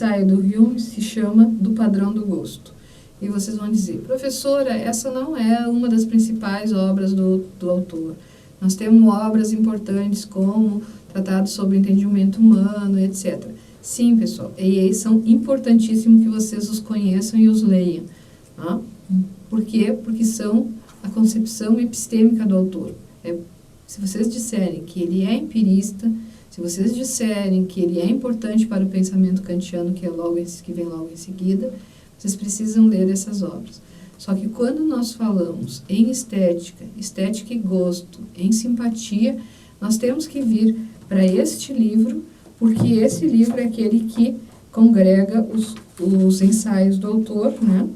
ensaio do Hume se chama Do Padrão do Gosto. E vocês vão dizer, professora, essa não é uma das principais obras do autor. Nós temos obras importantes como Tratado sobre o Entendimento Humano, etc. Sim, pessoal, e são importantíssimos que vocês os conheçam e os leiam. Tá? Por quê? Porque são a concepção epistêmica do autor. Se vocês disserem que ele é empirista, se vocês disserem que ele é importante para o pensamento kantiano, que vem logo em seguida, vocês precisam ler essas obras. Só que quando nós falamos em estética e gosto, em simpatia, nós temos que vir para este livro, porque esse livro é aquele que congrega os ensaios do autor, né?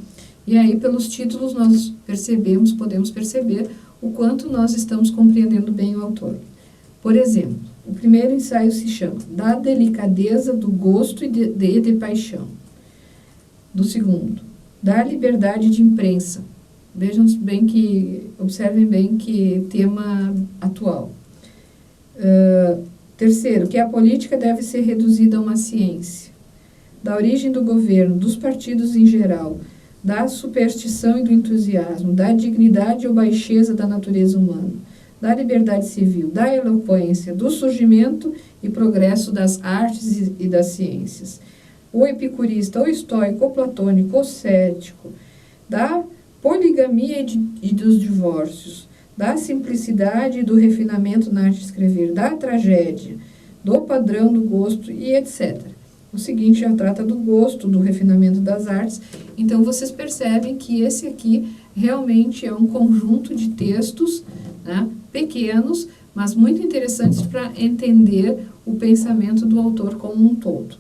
E aí, pelos títulos, nós podemos perceber o quanto nós estamos compreendendo bem o autor. Por exemplo, o primeiro ensaio se chama Da Delicadeza do Gosto e de Paixão. Do segundo, Da Liberdade de Imprensa. Observem bem que tema atual. Terceiro, que a política deve ser reduzida a uma ciência. Da origem do governo, dos partidos em geral, da superstição e do entusiasmo, da dignidade ou baixeza da natureza humana, da liberdade civil, da eloquência, do surgimento e progresso das artes e das ciências. O epicurista, o estoico, o platônico, o cético, da poligamia e dos divórcios, da simplicidade e do refinamento na arte de escrever, da tragédia, do padrão do gosto e etc. O seguinte já trata do gosto, do refinamento das artes. Então, vocês percebem que esse aqui realmente é um conjunto de textos, né, pequenos, mas muito interessantes para entender o pensamento do autor como um todo.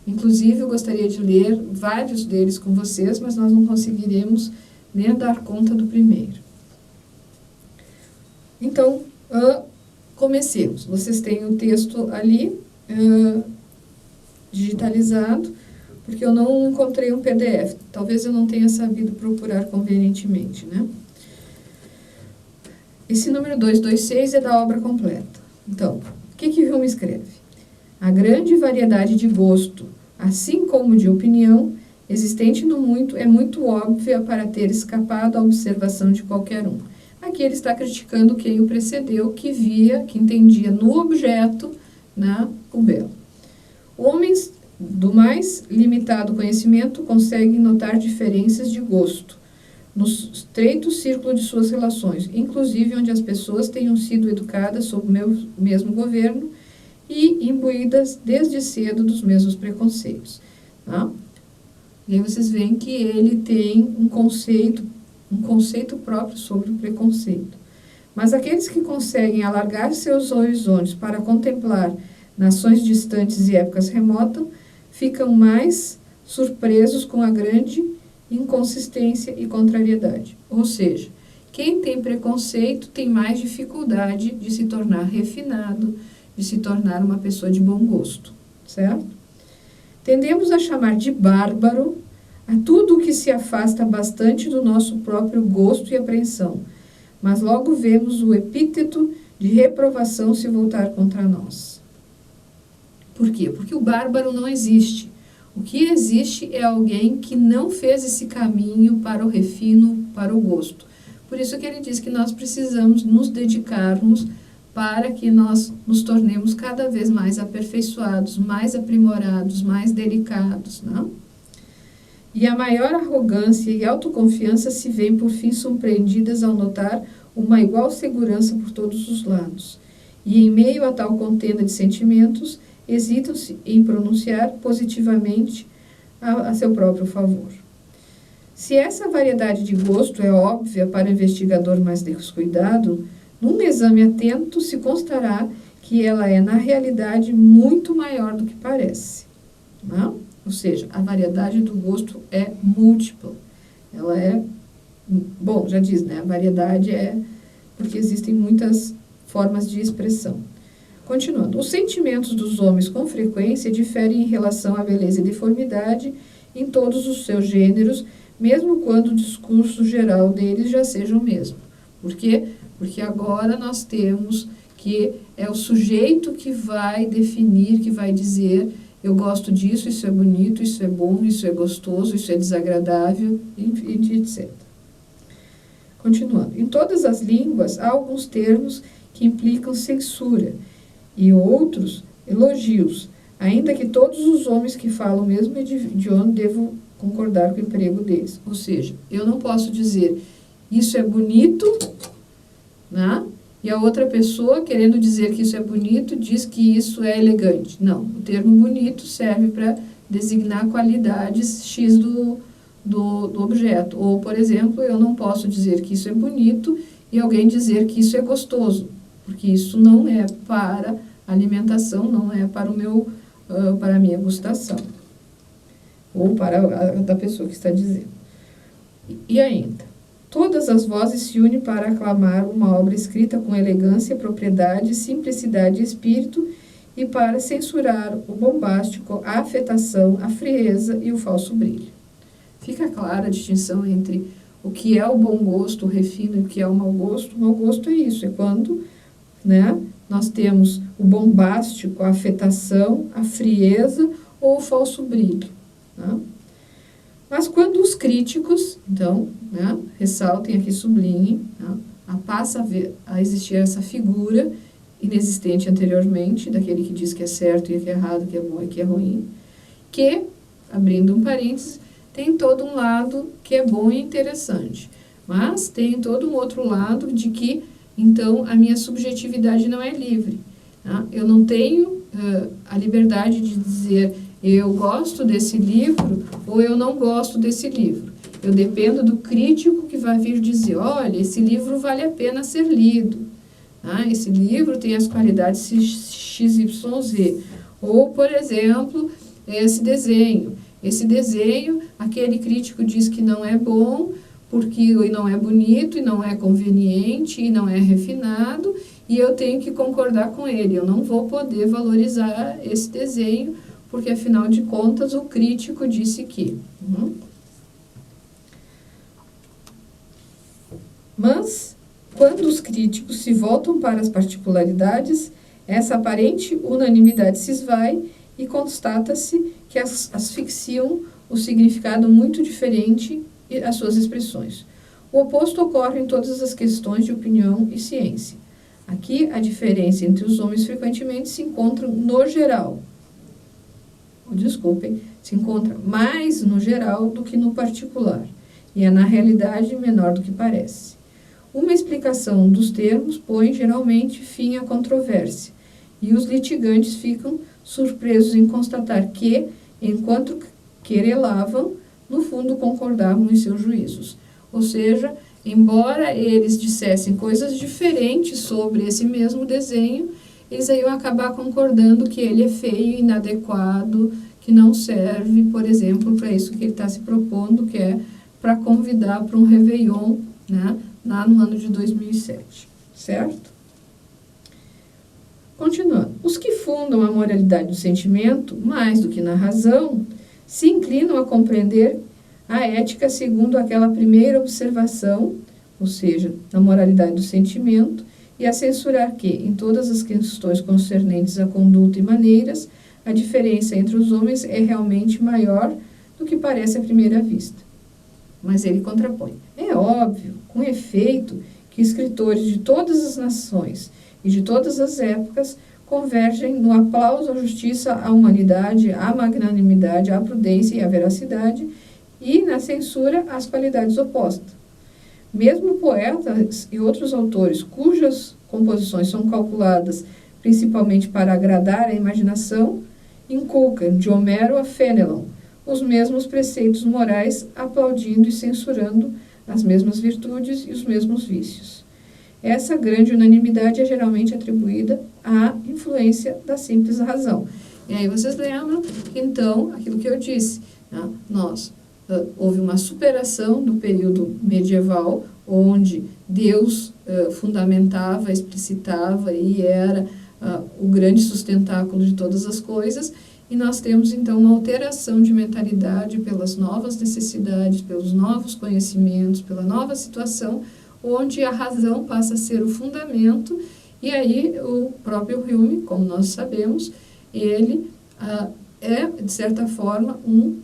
Inclusive, eu gostaria de ler vários deles com vocês, mas nós não conseguiremos nem dar conta do primeiro. Então, comecemos. Vocês têm o texto ali digitalizado, porque eu não encontrei um PDF. Talvez eu não tenha sabido procurar convenientemente, né? Esse número 226 é da obra completa. Então, o que Hume escreve? A grande variedade de gosto, assim como de opinião, existente no mundo, é muito óbvia para ter escapado à observação de qualquer um. Aqui ele está criticando quem o precedeu, que entendia no objeto, né, o belo. Homens do mais limitado conhecimento conseguem notar diferenças de gosto no estreito círculo de suas relações, inclusive onde as pessoas tenham sido educadas sob o mesmo governo e imbuídas desde cedo dos mesmos preconceitos. Tá? E aí vocês veem que ele tem um conceito próprio sobre o preconceito. Mas aqueles que conseguem alargar seus horizontes para contemplar nações distantes e épocas remotas, ficam mais surpresos com a grande inconsistência e contrariedade. Ou seja, quem tem preconceito tem mais dificuldade de se tornar refinado, de se tornar uma pessoa de bom gosto, certo? Tendemos a chamar de bárbaro a tudo o que se afasta bastante do nosso próprio gosto e apreensão, mas logo vemos o epíteto de reprovação se voltar contra nós. Por quê? Porque o bárbaro não existe. O que existe é alguém que não fez esse caminho para o refino, para o gosto. Por isso que ele diz que nós precisamos nos dedicarmos para que nós nos tornemos cada vez mais aperfeiçoados, mais aprimorados, mais delicados, não? E a maior arrogância e autoconfiança se veem por fim surpreendidas ao notar uma igual segurança por todos os lados. E em meio a tal contenda de sentimentos, hesitam-se em pronunciar positivamente a seu próprio favor. Se essa variedade de gosto é óbvia para o investigador mais descuidado, num exame atento se constará que ela é, na realidade, muito maior do que parece. Não? Ou seja, a variedade do gosto é múltipla. Ela é, bom, já diz, né? A variedade é porque existem muitas formas de expressão. Continuando, os sentimentos dos homens com frequência diferem em relação à beleza e deformidade em todos os seus gêneros, mesmo quando o discurso geral deles já seja o mesmo. Por quê? Porque agora nós temos que é o sujeito que vai definir, que vai dizer eu gosto disso, isso é bonito, isso é bom, isso é gostoso, isso é desagradável, e etc. Continuando. Em todas as línguas, há alguns termos que implicam censura e outros elogios, ainda que todos os homens que falam o mesmo idioma devam concordar com o emprego deles. Ou seja, eu não posso dizer isso é bonito, né? E a outra pessoa, querendo dizer que isso é bonito, diz que isso é elegante. Não, o termo bonito serve para designar qualidades X do objeto. Ou, por exemplo, eu não posso dizer que isso é bonito e alguém dizer que isso é gostoso, porque isso não é para alimentação, não é para para a minha gustação, ou para a da pessoa que está dizendo. E ainda, todas as vozes se unem para aclamar uma obra escrita com elegância, propriedade, simplicidade e espírito, e para censurar o bombástico, a afetação, a frieza e o falso brilho. Fica clara a distinção entre o que é o bom gosto, o refino, e o que é o mau gosto. O mau gosto é isso, é quando, né, nós temos o bombástico, a afetação, a frieza ou o falso brilho. Né? Mas quando os críticos, então, né, ressaltem aqui, sublinhem, né, passa a existir essa figura inexistente anteriormente, daquele que diz que é certo e que é errado, que é bom e que é ruim, que, abrindo um parênteses, tem todo um lado que é bom e interessante, mas tem todo um outro lado de que, então, a minha subjetividade não é livre. Tá? Eu não tenho a liberdade de dizer eu gosto desse livro ou eu não gosto desse livro. Eu dependo do crítico que vai vir dizer, olha, esse livro vale a pena ser lido. Tá? Esse livro tem as qualidades XYZ. Ou, por exemplo, esse desenho. Esse desenho, aquele crítico diz que não é bom, porque não é bonito, e não é conveniente, e não é refinado, e eu tenho que concordar com ele. Eu não vou poder valorizar esse desenho, porque, afinal de contas, o crítico disse que. Mas, quando os críticos se voltam para as particularidades, essa aparente unanimidade se esvai e constata-se que asfixiam o significado muito diferente às suas expressões. O oposto ocorre em todas as questões de opinião e ciência. Aqui, a diferença entre os homens frequentemente se encontra no geral. Se encontra mais no geral do que no particular, e é na realidade menor do que parece. Uma explicação dos termos põe geralmente fim à controvérsia, e os litigantes ficam surpresos em constatar que, enquanto querelavam, no fundo concordavam em seus juízos. Ou seja, embora eles dissessem coisas diferentes sobre esse mesmo desenho, eles iam acabar concordando que ele é feio, inadequado, que não serve, por exemplo, para isso que ele está se propondo, que é para convidar para um Réveillon, né, lá no ano de 2007, certo? Continuando, os que fundam a moralidade do sentimento, mais do que na razão, se inclinam a compreender a ética segundo aquela primeira observação, ou seja, na moralidade do sentimento, e a censurar que, em todas as questões concernentes à conduta e maneiras, a diferença entre os homens é realmente maior do que parece à primeira vista. Mas ele contrapõe. É óbvio, com efeito, que escritores de todas as nações e de todas as épocas convergem no aplauso à justiça, à humanidade, à magnanimidade, à prudência e à veracidade, e na censura às qualidades opostas. Mesmo poetas e outros autores cujas composições são calculadas principalmente para agradar a imaginação, inculcam de Homero a Fénelon os mesmos preceitos morais, aplaudindo e censurando as mesmas virtudes e os mesmos vícios. Essa grande unanimidade é geralmente atribuída à influência da simples razão. E aí vocês lembram, então, aquilo que eu disse, né? Houve uma superação do período medieval, onde Deus fundamentava, explicitava e era o grande sustentáculo de todas as coisas, e nós temos então uma alteração de mentalidade pelas novas necessidades, pelos novos conhecimentos, pela nova situação, onde a razão passa a ser o fundamento, e aí o próprio Hume, como nós sabemos, ele é, de certa forma,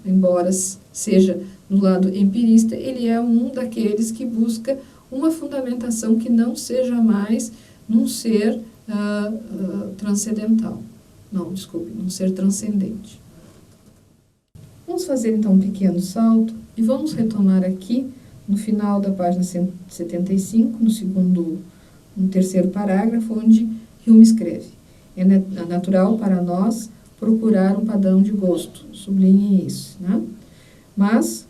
embora seja no lado empirista, ele é um daqueles que busca uma fundamentação que não seja mais num ser transcendental. Não, desculpe, num ser transcendente. Vamos fazer então um pequeno salto e vamos retomar aqui no final da página 175, no terceiro parágrafo, onde Hume escreve: é natural para nós procurar um padrão de gosto, sublinhe isso, né? Mas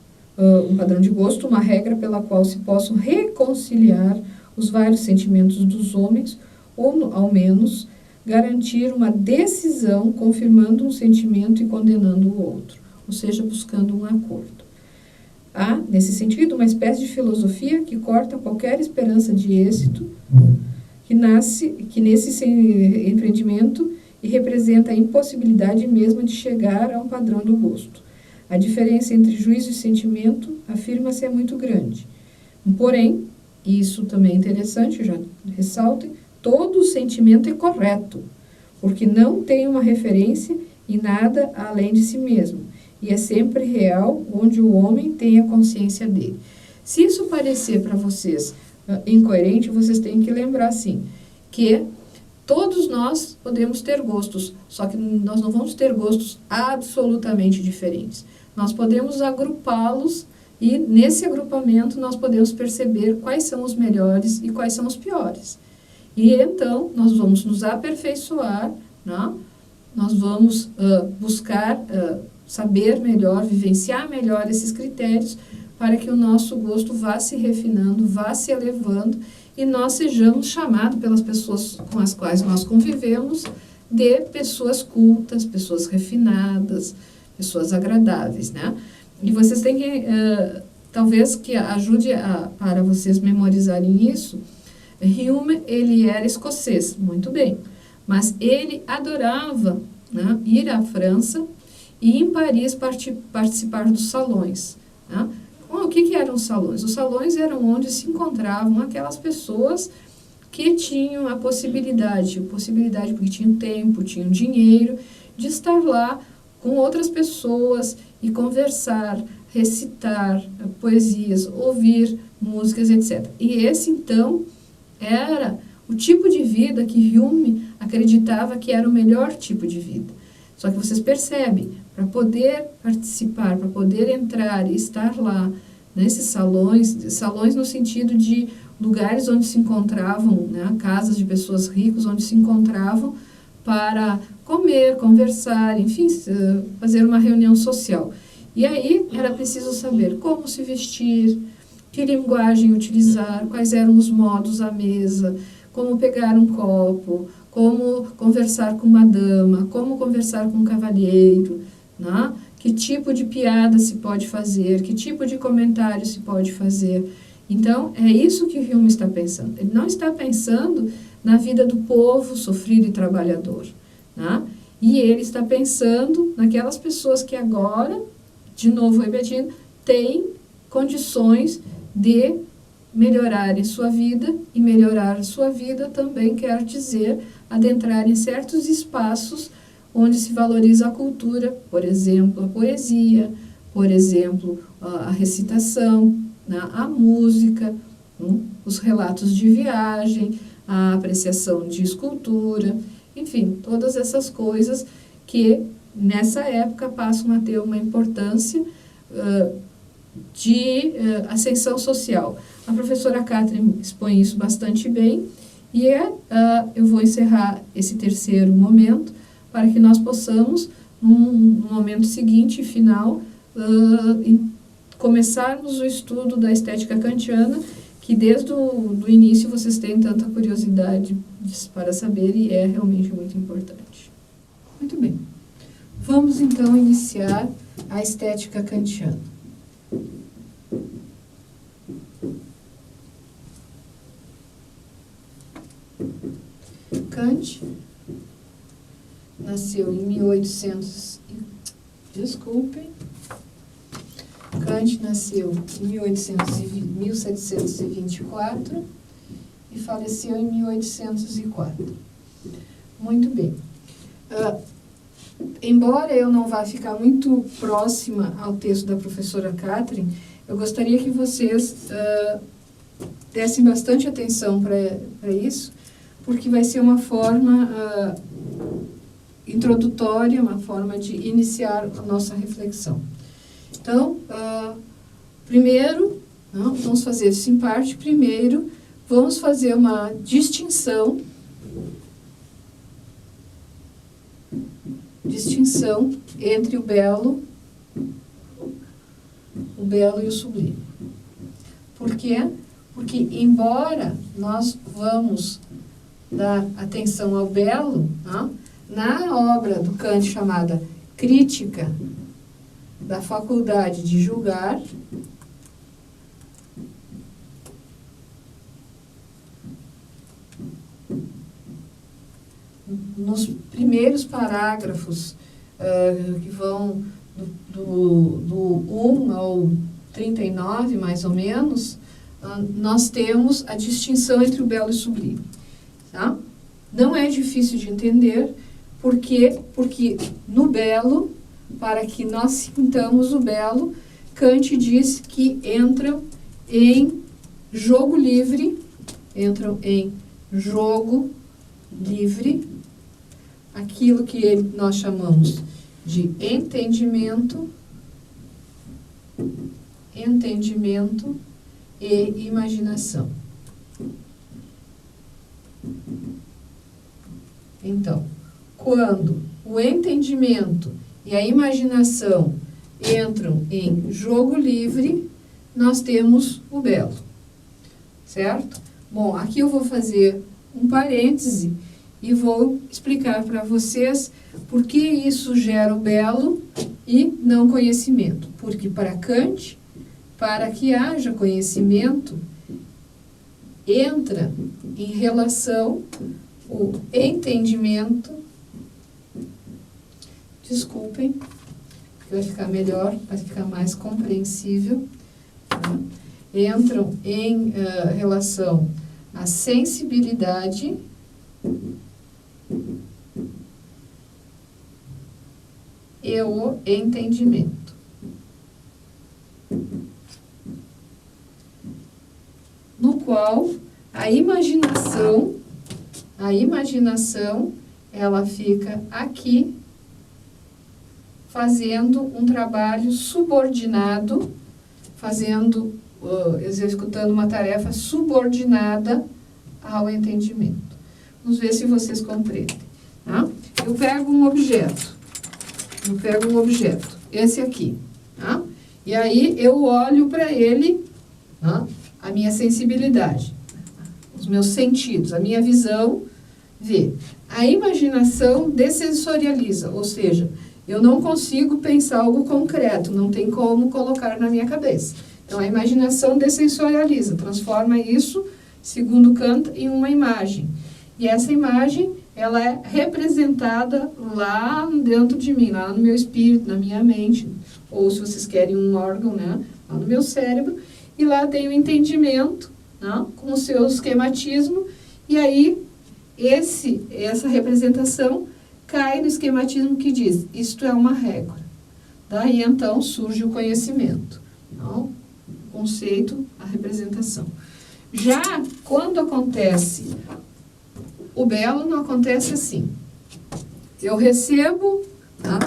um padrão de gosto, uma regra pela qual se possam reconciliar os vários sentimentos dos homens, ou ao menos garantir uma decisão confirmando um sentimento e condenando o outro, ou seja, buscando um acordo. Há, nesse sentido, uma espécie de filosofia que corta qualquer esperança de êxito que nesse empreendimento e representa a impossibilidade mesma de chegar a um padrão do gosto. A diferença entre juízo e sentimento, afirma-se, é muito grande. Porém, isso também é interessante, já ressaltem, todo sentimento é correto, porque não tem uma referência em nada além de si mesmo, e é sempre real onde o homem tem a consciência dele. Se isso parecer para vocês incoerente, vocês têm que lembrar, sim, que todos nós podemos ter gostos, só que nós não vamos ter gostos absolutamente diferentes. Nós podemos agrupá-los e, nesse agrupamento, nós podemos perceber quais são os melhores e quais são os piores. E, então, nós vamos nos aperfeiçoar, né? Nós vamos buscar saber melhor, vivenciar melhor esses critérios para que o nosso gosto vá se refinando, vá se elevando e nós sejamos chamados pelas pessoas com as quais nós convivemos de pessoas cultas, pessoas refinadas, pessoas agradáveis, né? E vocês têm que, talvez que ajude para vocês memorizarem isso, Hume, ele era escocês, muito bem, mas ele adorava, né, ir à França e em Paris participar dos salões, né? O que eram os salões? Os salões eram onde se encontravam aquelas pessoas que tinham a possibilidade porque tinham tempo, tinham dinheiro, de estar lá com outras pessoas e conversar, recitar poesias, ouvir músicas, etc. E esse, então, era o tipo de vida que Hume acreditava que era o melhor tipo de vida. Só que vocês percebem, para poder participar, para poder entrar e estar lá nesses salões no sentido de lugares onde se encontravam, né, casas de pessoas ricas, onde se encontravam para comer, conversar, enfim, fazer uma reunião social. E aí era preciso saber como se vestir, que linguagem utilizar, quais eram os modos à mesa, como pegar um copo, como conversar com uma dama, como conversar com um cavalheiro, né? Que tipo de piada se pode fazer, que tipo de comentário se pode fazer. Então, é isso que Hume está pensando. Ele não está pensando na vida do povo sofrido e trabalhador, né? E ele está pensando naquelas pessoas que agora, de novo repetindo, têm condições de melhorarem sua vida, e melhorar sua vida também quer dizer adentrar em certos espaços onde se valoriza a cultura, por exemplo, a poesia, por exemplo, a recitação, né, a música, os relatos de viagem, a apreciação de escultura, enfim, todas essas coisas que nessa época passam a ter uma importância de ascensão social. A professora Catherine expõe isso bastante bem e eu vou encerrar esse terceiro momento para que nós possamos, no momento seguinte, final, começarmos o estudo da estética kantiana, que desde o início vocês têm tanta curiosidade para saber e é realmente muito importante. Muito bem. Vamos então iniciar a estética kantiana. Kant nasceu em 1724 e faleceu em 1804. Muito bem. embora eu não vá ficar muito próxima ao texto da professora Catherine, eu gostaria que vocês dessem bastante atenção para isso, porque vai ser uma forma introdutória, uma forma de iniciar a nossa reflexão. Então, primeiro, vamos fazer isso em parte. Primeiro, vamos fazer uma distinção entre o belo e o sublime. Por quê? Porque, embora nós vamos dar atenção ao belo, na obra do Kant chamada Crítica da Faculdade de Julgar, nos primeiros parágrafos que vão do 1 ao 39, mais ou menos, nós temos a distinção entre o belo e o sublime. Tá? Não é difícil de entender, porque no belo, para que nós sintamos o belo, Kant diz que entram em jogo livre, aquilo que nós chamamos de entendimento e imaginação. Então, quando o entendimento e a imaginação entram em jogo livre, nós temos o belo, certo? Bom, aqui eu vou fazer um parêntese e vou explicar para vocês por que isso gera o belo e não conhecimento. Porque para Kant, para que haja conhecimento, entra em relação o entendimento, desculpem, vai ficar melhor, vai ficar mais compreensível, tá? Entram em relação à sensibilidade e o entendimento. No qual a imaginação, ela fica aqui fazendo um trabalho subordinado, executando uma tarefa subordinada ao entendimento. Vamos ver se vocês compreendem. Tá? Eu pego um objeto, esse aqui, tá? E aí eu olho para ele, tá? A minha sensibilidade, os meus sentidos, a minha visão vê. A imaginação dessensorializa, ou seja, eu não consigo pensar algo concreto, não tem como colocar na minha cabeça. Então, a imaginação dessensorializa, transforma isso, segundo Kant, em uma imagem. E essa imagem, ela é representada lá dentro de mim, lá no meu espírito, na minha mente, ou se vocês querem um órgão, né, lá no meu cérebro, e lá tem o entendimento, né, com o seu esquematismo, e aí essa representação cai no esquematismo que diz, isto é uma régua. Daí, então, surge o conhecimento, não? O conceito, a representação. Já quando acontece o belo, não acontece assim. Eu recebo, tá?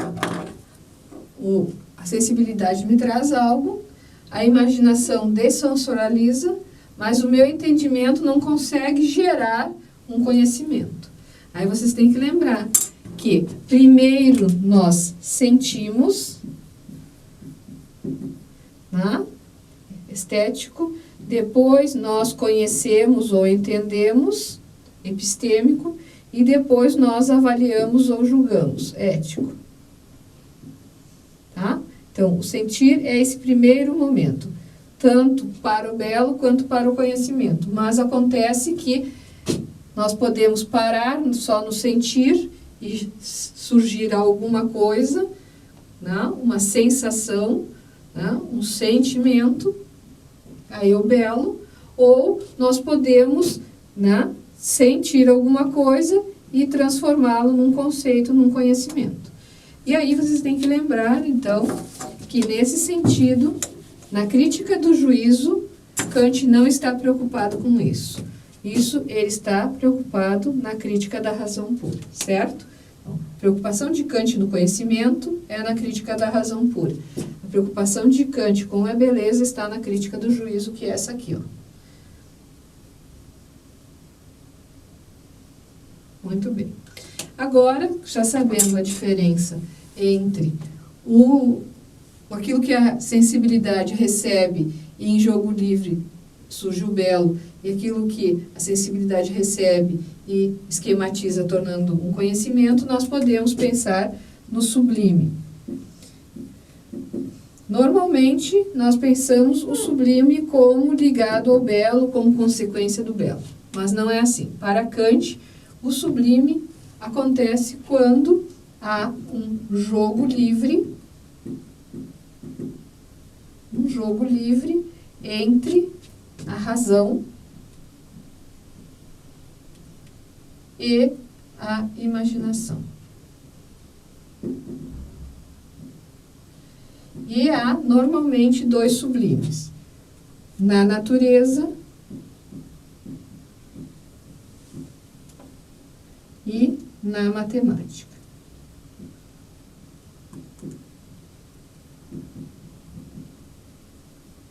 A sensibilidade me traz algo, a imaginação dessensorializa, mas o meu entendimento não consegue gerar um conhecimento. Aí vocês têm que lembrar que primeiro nós sentimos, né? Estético, depois nós conhecemos ou entendemos, epistêmico, e depois nós avaliamos ou julgamos, ético. Tá? Então, o sentir é esse primeiro momento, tanto para o belo quanto para o conhecimento. Mas acontece que nós podemos parar só no sentir e surgir alguma coisa, né? Uma sensação, né? Um sentimento, aí o belo, ou nós podemos, né, sentir alguma coisa e transformá-lo num conceito, num conhecimento. E aí vocês têm que lembrar, então, que nesse sentido, na crítica do juízo, Kant não está preocupado com isso. Isso ele está preocupado na crítica da razão pura, certo? Então, a preocupação de Kant no conhecimento é na crítica da razão pura. A preocupação de Kant com a beleza está na crítica do juízo, que é essa aqui, ó. Muito bem. Agora, já sabendo a diferença entre aquilo que a sensibilidade recebe e em jogo livre surge o belo, e aquilo que a sensibilidade recebe e esquematiza tornando um conhecimento, nós podemos pensar no sublime. Normalmente, nós pensamos o sublime como ligado ao belo, como consequência do belo. Mas não é assim. Para Kant, o sublime acontece quando há um jogo livre entre a razão e a imaginação. E há normalmente dois sublimes, na natureza e na matemática.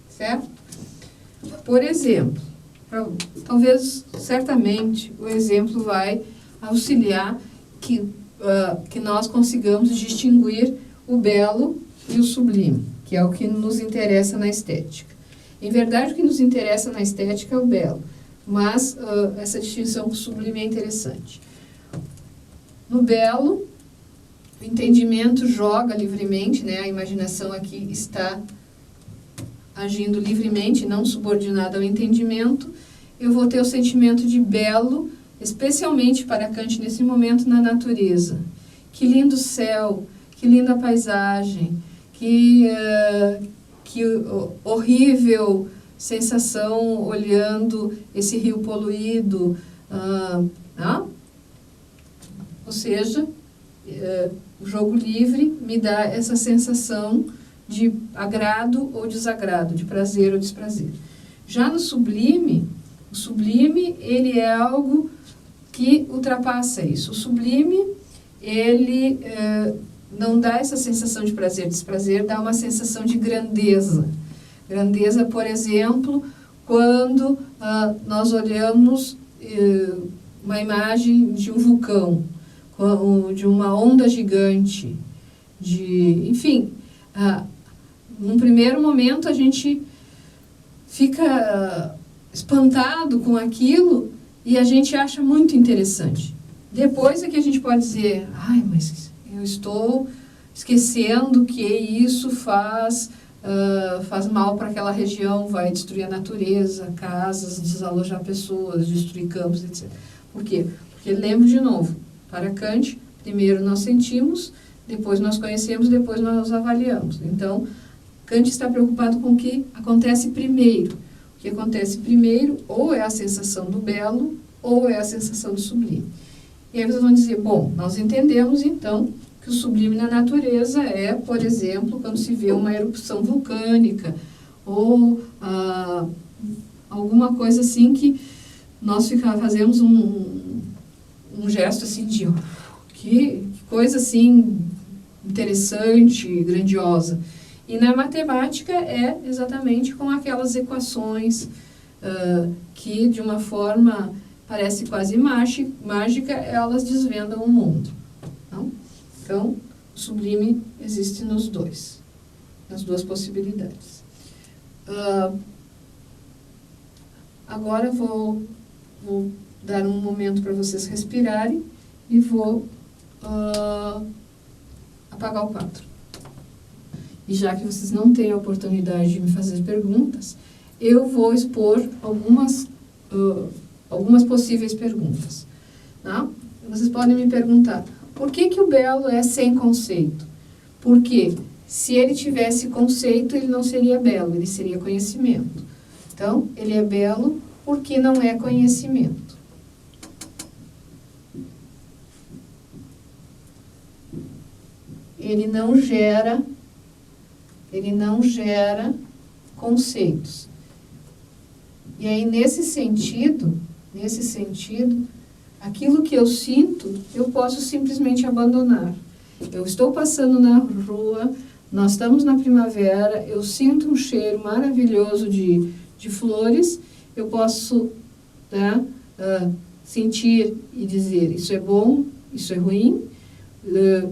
Certo? Por exemplo, talvez, certamente, o exemplo vai auxiliar que nós consigamos distinguir o belo e o sublime, que é o que nos interessa na estética. Em verdade, o que nos interessa na estética é o belo, mas essa distinção com o sublime é interessante. No belo, o entendimento joga livremente, né? A imaginação aqui está agindo livremente, não subordinada ao entendimento. Eu vou ter o sentimento de belo, especialmente para Kant nesse momento, na natureza. Que lindo céu, que linda paisagem, que horrível sensação olhando esse rio poluído. Ou seja, o jogo livre me dá essa sensação de agrado ou desagrado, de prazer ou desprazer. Já no sublime, o sublime ele é algo que ultrapassa isso. O sublime, ele não dá essa sensação de prazer e desprazer, dá uma sensação de grandeza. Grandeza, por exemplo, quando nós olhamos uma imagem de um vulcão, de uma onda gigante, enfim, num primeiro momento a gente fica espantado com aquilo e a gente acha muito interessante. Depois é que a gente pode dizer, mas eu estou esquecendo que isso faz mal para aquela região, vai destruir a natureza, casas, desalojar pessoas, destruir campos, etc. Por quê? Porque lembro de novo, para Kant, primeiro nós sentimos, depois nós conhecemos, depois nós avaliamos. Então, Kant está preocupado com o que acontece primeiro. O que acontece primeiro ou é a sensação do belo ou é a sensação do sublime. E aí vocês vão dizer, bom, nós entendemos então que o sublime na natureza é, por exemplo, quando se vê uma erupção vulcânica ou alguma coisa assim que nós fazemos um gesto assim de que coisa assim interessante, grandiosa. E na matemática é exatamente com aquelas equações que de uma forma parece quase mágica, elas desvendam o mundo. Não? Então, o sublime existe nos dois, nas duas possibilidades. Agora vou dar um momento para vocês respirarem e vou apagar o quadro. E já que vocês não têm a oportunidade de me fazer perguntas, eu vou expor algumas possíveis perguntas. Tá? Vocês podem me perguntar, por que o belo é sem conceito? Porque se ele tivesse conceito, ele não seria belo, ele seria conhecimento. Então, ele é belo porque não é conhecimento. ele não gera conceitos. E aí, nesse sentido, aquilo que eu sinto, eu posso simplesmente abandonar. Eu estou passando na rua, nós estamos na primavera, eu sinto um cheiro maravilhoso de flores, eu posso, né, sentir e dizer, isso é bom, isso é ruim,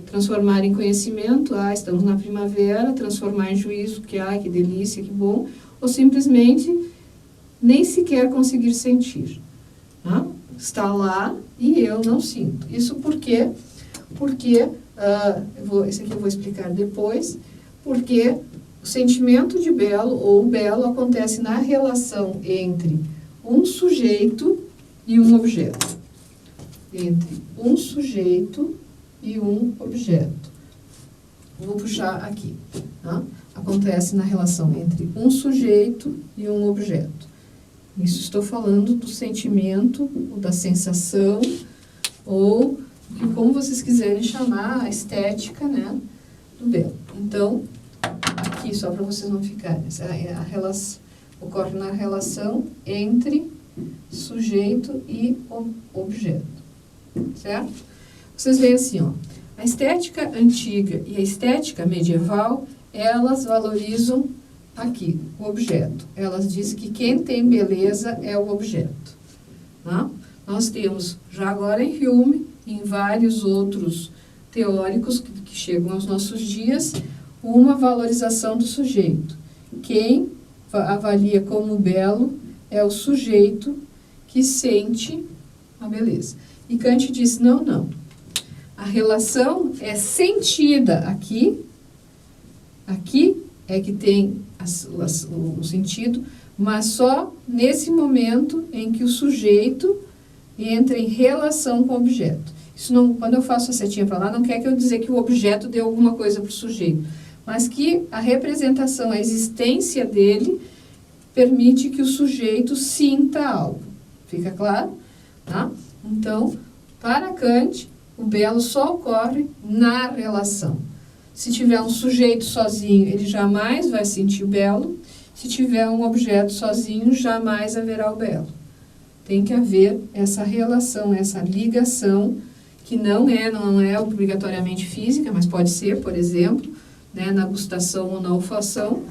transformar em conhecimento, estamos na primavera, transformar em juízo, que delícia, que bom, ou simplesmente nem sequer conseguir sentir. Está lá e eu não sinto. Isso porque esse aqui eu vou explicar depois, porque o sentimento de belo ou o belo acontece na relação entre um sujeito e um objeto. Entre um sujeito e um objeto. Vou puxar aqui. Acontece na relação entre um sujeito e um objeto. Isso estou falando do sentimento, ou da sensação, ou como vocês quiserem chamar, a estética, né, do belo. Então, aqui, só para vocês não ficarem, ocorre na relação entre sujeito e objeto, certo? Vocês veem assim, a estética antiga e a estética medieval, elas valorizam aqui, o objeto. Elas dizem que quem tem beleza é o objeto. Nós temos, já agora em Hume, em vários outros teóricos que chegam aos nossos dias, uma valorização do sujeito. Quem avalia como belo é o sujeito que sente a beleza. E Kant disse, não. A relação é sentida aqui é que tem o sentido, mas só nesse momento em que o sujeito entra em relação com o objeto. Isso não, quando eu faço a setinha para lá, não quer que eu dizer que o objeto deu alguma coisa para o sujeito, mas que a representação, a existência dele, permite que o sujeito sinta algo. Fica claro? Então, para Kant, o belo só ocorre na relação. Se tiver um sujeito sozinho, ele jamais vai sentir o belo. Se tiver um objeto sozinho, jamais haverá o belo. Tem que haver essa relação, essa ligação, que não é obrigatoriamente física, mas pode ser, por exemplo, né, na gustação ou na olfação,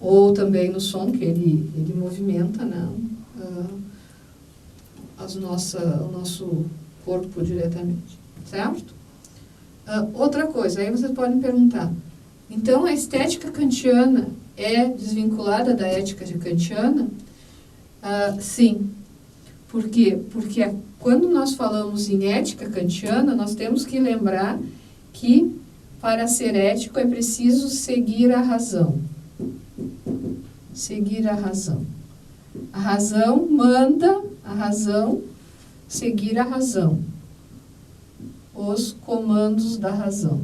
ou também no som, que ele movimenta, né, o nosso corpo diretamente, certo? Outra coisa, aí vocês podem perguntar, então a estética kantiana é desvinculada da ética kantiana? Sim. Por quê? Porque quando nós falamos em ética kantiana, nós temos que lembrar que para ser ético é preciso seguir a razão. Seguir a razão. A razão manda, seguir a razão. Os comandos da razão.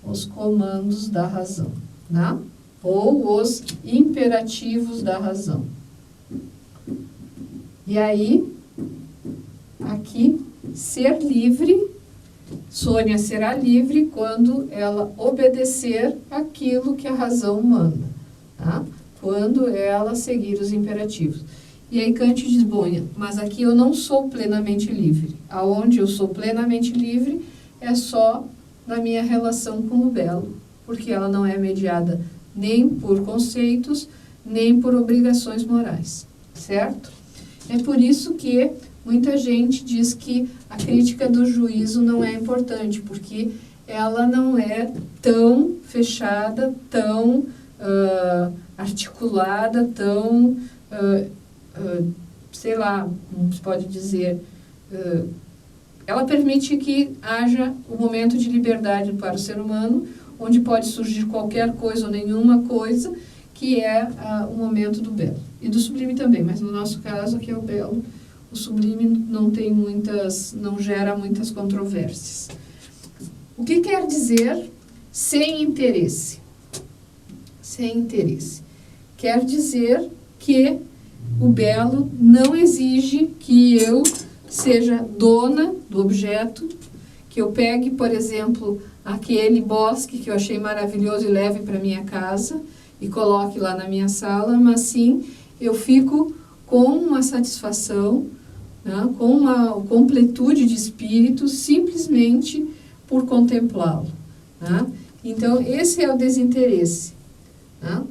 Os comandos da razão, né? Ou os imperativos da razão. E aí, aqui, ser livre, Sônia será livre quando ela obedecer aquilo que a razão manda, tá? Quando ela seguir os imperativos. E aí Kant diz, bom, mas aqui eu não sou plenamente livre. Aonde eu sou plenamente livre é só na minha relação com o belo, porque ela não é mediada nem por conceitos, nem por obrigações morais, certo? É por isso que muita gente diz que a crítica do juízo não é importante, porque ela não é tão fechada, tão articulada, tão, sei lá, como se pode dizer, ela permite que haja um momento de liberdade para o ser humano, onde pode surgir qualquer coisa ou nenhuma coisa, que é o momento do belo. E do sublime também, mas no nosso caso aqui é o belo. O sublime não gera muitas controvérsias. O que quer dizer sem interesse? Sem interesse. Quer dizer que o belo não exige que eu seja dona do objeto, que eu pegue, por exemplo, aquele bosque que eu achei maravilhoso e leve para minha casa e coloque lá na minha sala, mas sim, eu fico com uma satisfação, né, com uma completude de espírito, simplesmente por contemplá-lo. Né? Então, esse é o desinteresse. Né?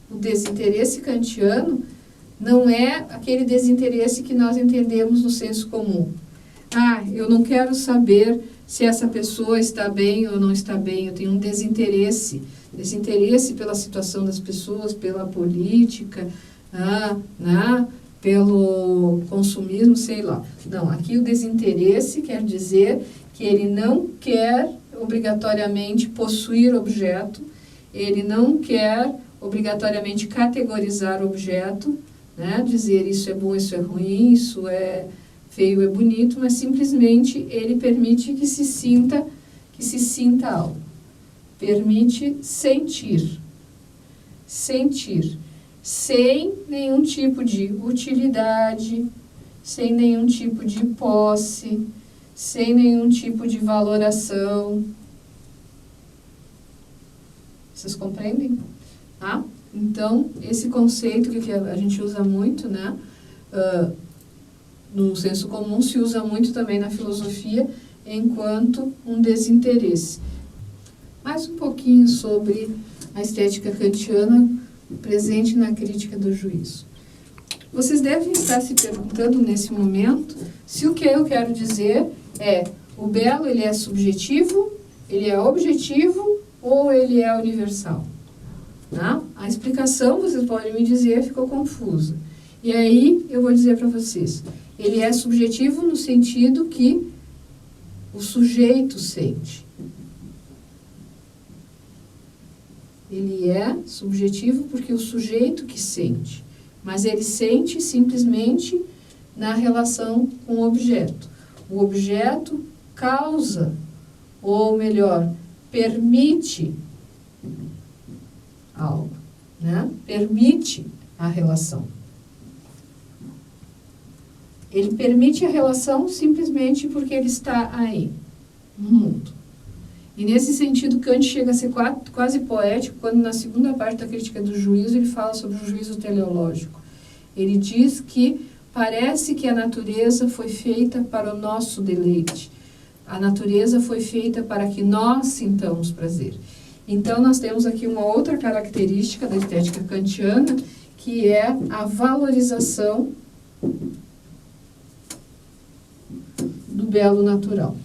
O desinteresse kantiano não é aquele desinteresse que nós entendemos no senso comum. Eu não quero saber se essa pessoa está bem ou não está bem, eu tenho um desinteresse pela situação das pessoas, pela política, pelo consumismo, sei lá. Não, aqui o desinteresse quer dizer que ele não quer obrigatoriamente possuir objeto, ele não quer obrigatoriamente categorizar objeto, né? Dizer isso é bom, isso é ruim, isso é feio, é bonito, mas simplesmente ele permite que se sinta algo. Permite sentir, sem nenhum tipo de utilidade, sem nenhum tipo de posse, sem nenhum tipo de valoração. Vocês compreendem? Então, esse conceito que a gente usa muito, né, no senso comum, se usa muito também na filosofia, enquanto um desinteresse. Mais um pouquinho sobre a estética kantiana presente na crítica do juízo. Vocês devem estar se perguntando nesse momento se o que eu quero dizer é o belo ele é subjetivo, ele é objetivo ou ele é universal. Né? A explicação, vocês podem me dizer, ficou confusa. E aí eu vou dizer para vocês, ele é subjetivo no sentido que o sujeito sente. Ele é subjetivo porque o sujeito que sente, mas ele sente simplesmente na relação com o objeto. O objeto causa, ou melhor, permite algo, né? Permite a relação. Ele permite a relação simplesmente porque ele está aí, no mundo. E nesse sentido, Kant chega a ser quase poético quando na segunda parte da crítica do juízo ele fala sobre o juízo teleológico. Ele diz que parece que a natureza foi feita para o nosso deleite. A natureza foi feita para que nós sintamos prazer. Então, nós temos aqui uma outra característica da estética kantiana, que é a valorização do belo natural.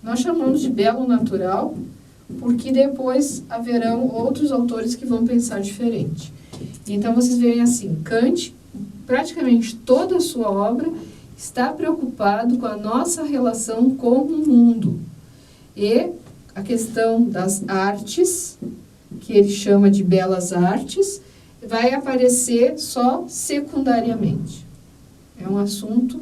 Nós chamamos de belo natural porque depois haverão outros autores que vão pensar diferente. Então, vocês veem assim, Kant, praticamente toda a sua obra está preocupado com a nossa relação com o mundo. E a questão das artes, que ele chama de belas artes, vai aparecer só secundariamente. É um assunto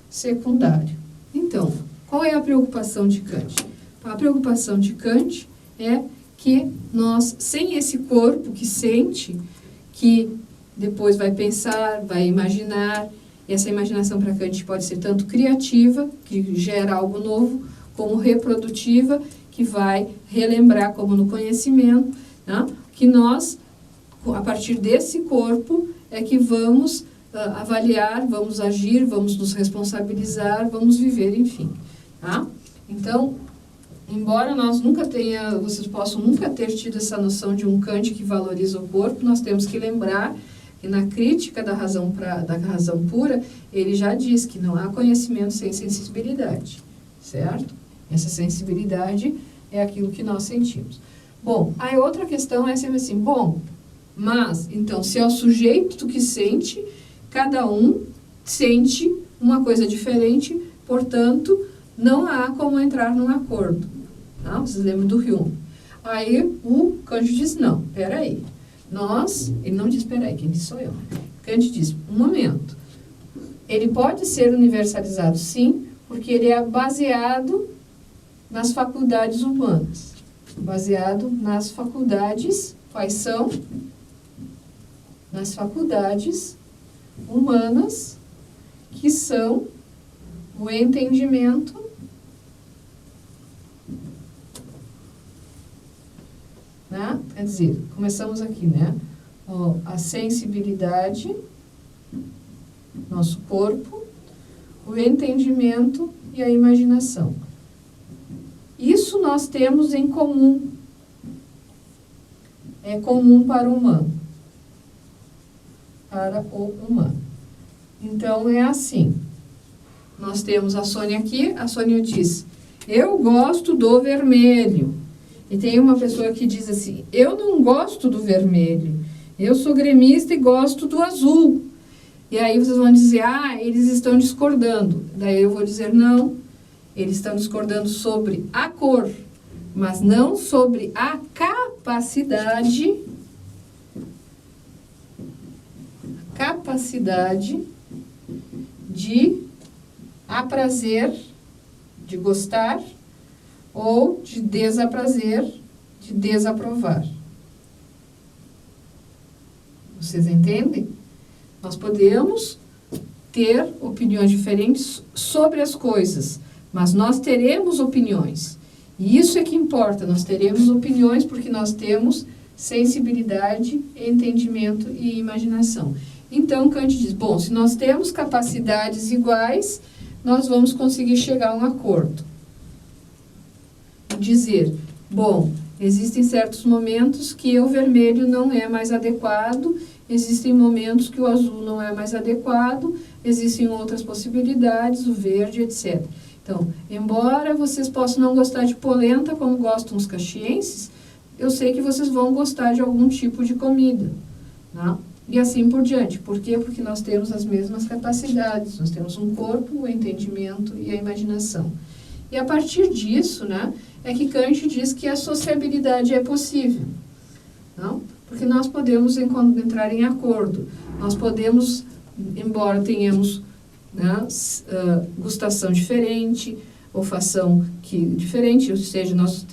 secundário. Então, qual é a preocupação de Kant? A preocupação de Kant é que nós, sem esse corpo que sente, que depois vai pensar, vai imaginar, essa imaginação para Kant pode ser tanto criativa, que gera algo novo, como reprodutiva, que vai relembrar, como no conhecimento, né? Que nós, a partir desse corpo, é que vamos avaliar, vamos agir, vamos nos responsabilizar, vamos viver, enfim. Tá? Então, embora vocês possam nunca ter tido essa noção de um Kant que valoriza o corpo, nós temos que lembrar que na crítica da razão pura, ele já diz que não há conhecimento sem sensibilidade, certo? Essa sensibilidade é aquilo que nós sentimos. Bom, aí outra questão é sempre assim, mas, então, se é o sujeito que sente, cada um sente uma coisa diferente, portanto, não há como entrar num acordo. Não? Vocês lembram do Hume. Aí o Kant diz, não, peraí. Ele não diz peraí, quem diz sou eu. Kant diz, um momento. Ele pode ser universalizado, sim, porque ele é baseado nas faculdades humanas. Baseado nas faculdades, quais são? Nas faculdades humanas, que são o entendimento né? Quer dizer, começamos aqui, né? A sensibilidade, nosso corpo, o entendimento e a imaginação. Isso nós temos em comum. É comum para o humano. Para o humano. Então, é assim. Nós temos a Sônia aqui. A Sônia diz, eu gosto do vermelho. E tem uma pessoa que diz assim, eu não gosto do vermelho. Eu sou gremista e gosto do azul. E aí vocês vão dizer, eles estão discordando. Daí eu vou dizer, não, eles estão discordando sobre a cor, mas não sobre a capacidade de aprazer, de gostar, ou de desaprazer, de desaprovar. Vocês entendem? Nós podemos ter opiniões diferentes sobre as coisas, mas nós teremos opiniões. E isso é que importa, nós teremos opiniões porque nós temos sensibilidade, entendimento e imaginação. Então, Kant diz, bom, se nós temos capacidades iguais, nós vamos conseguir chegar a um acordo. Dizer, bom, existem certos momentos que o vermelho não é mais adequado, existem momentos que o azul não é mais adequado, existem outras possibilidades, o verde, etc. Então, embora vocês possam não gostar de polenta como gostam os caxienses, eu sei que vocês vão gostar de algum tipo de comida, né? E assim por diante. Por quê? Porque nós temos as mesmas capacidades, nós temos um corpo, o entendimento e a imaginação. E a partir disso, né, é que Kant diz que a sociabilidade é possível, não? Porque nós podemos entrar em acordo, nós podemos, embora tenhamos, né, gustação diferente, olfação diferente, ou seja, nós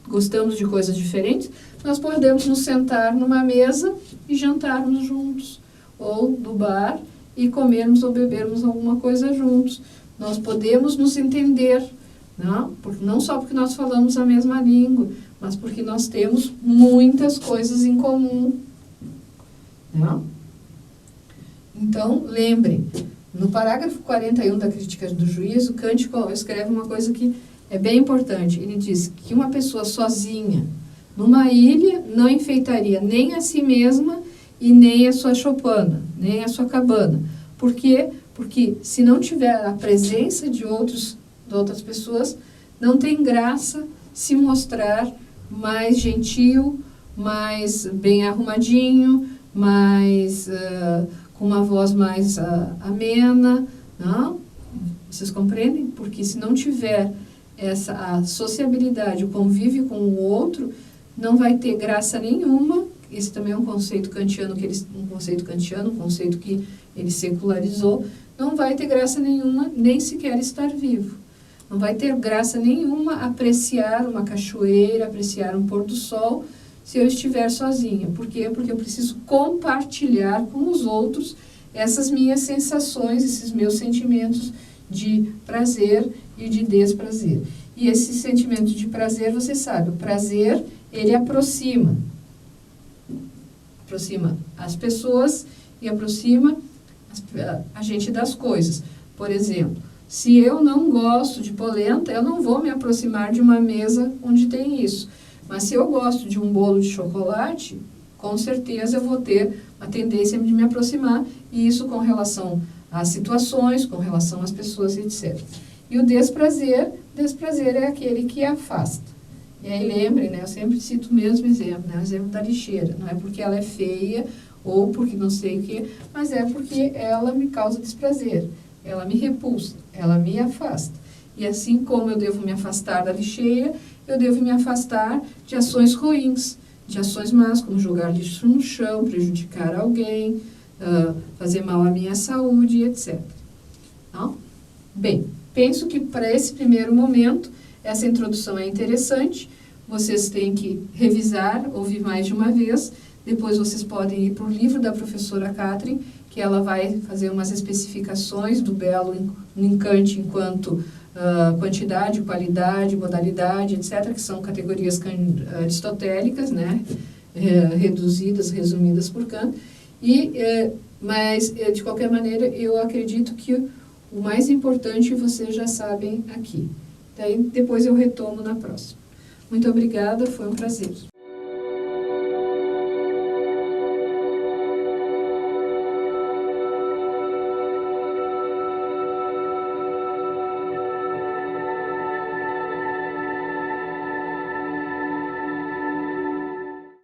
gostamos de coisas diferentes, nós podemos nos sentar numa mesa e jantarmos juntos, ou no bar e comermos ou bebermos alguma coisa juntos. Nós podemos nos entender, não só porque nós falamos a mesma língua, mas porque nós temos muitas coisas em comum. Não? Então, lembrem, no parágrafo 41 da Crítica do Juízo, Kant escreve uma coisa que é bem importante. Ele diz que uma pessoa sozinha, numa ilha, não enfeitaria nem a si mesma e nem a sua choupana, nem a sua cabana. Por quê? Porque se não tiver a presença de outras pessoas, não tem graça se mostrar mais gentil, mais bem arrumadinho, mais com uma voz mais amena, não? Vocês compreendem? Porque se não tiver a sociabilidade, o convívio com o outro, não vai ter graça nenhuma. Esse também é um conceito kantiano, um conceito que ele secularizou. Não vai ter graça nenhuma, nem sequer estar vivo. Não vai ter graça nenhuma apreciar uma cachoeira, apreciar um pôr do sol, se eu estiver sozinha. Por quê? Porque eu preciso compartilhar com os outros essas minhas sensações, esses meus sentimentos de prazer e de desprazer. E esse sentimento de prazer, você sabe, o prazer, ele aproxima as pessoas e aproxima a gente das coisas. Por exemplo, se eu não gosto de polenta, eu não vou me aproximar de uma mesa onde tem isso. Mas se eu gosto de um bolo de chocolate, com certeza eu vou ter a tendência de me aproximar, e isso com relação às situações, com relação às pessoas, etc. E o desprazer é aquele que afasta. E aí lembrem, né, eu sempre cito o mesmo exemplo, né, o exemplo da lixeira. Não é porque ela é feia ou porque não sei o quê, mas é porque ela me causa desprazer, ela me repulsa, ela me afasta. E assim como eu devo me afastar da lixeira, eu devo me afastar de ações ruins, de ações más, como jogar lixo no chão, prejudicar alguém, fazer mal à minha saúde, etc. Não? Bem, penso que para esse primeiro momento, essa introdução é interessante, vocês têm que revisar, ouvir mais de uma vez. Depois vocês podem ir para o livro da professora Catherine, que ela vai fazer umas especificações do belo no Kant enquanto quantidade, qualidade, modalidade, etc., que são categorias aristotélicas, né, reduzidas, resumidas por Kant. Mas, de qualquer maneira, eu acredito que o mais importante vocês já sabem aqui. Daí, depois eu retomo na próxima. Muito obrigada, foi um prazer.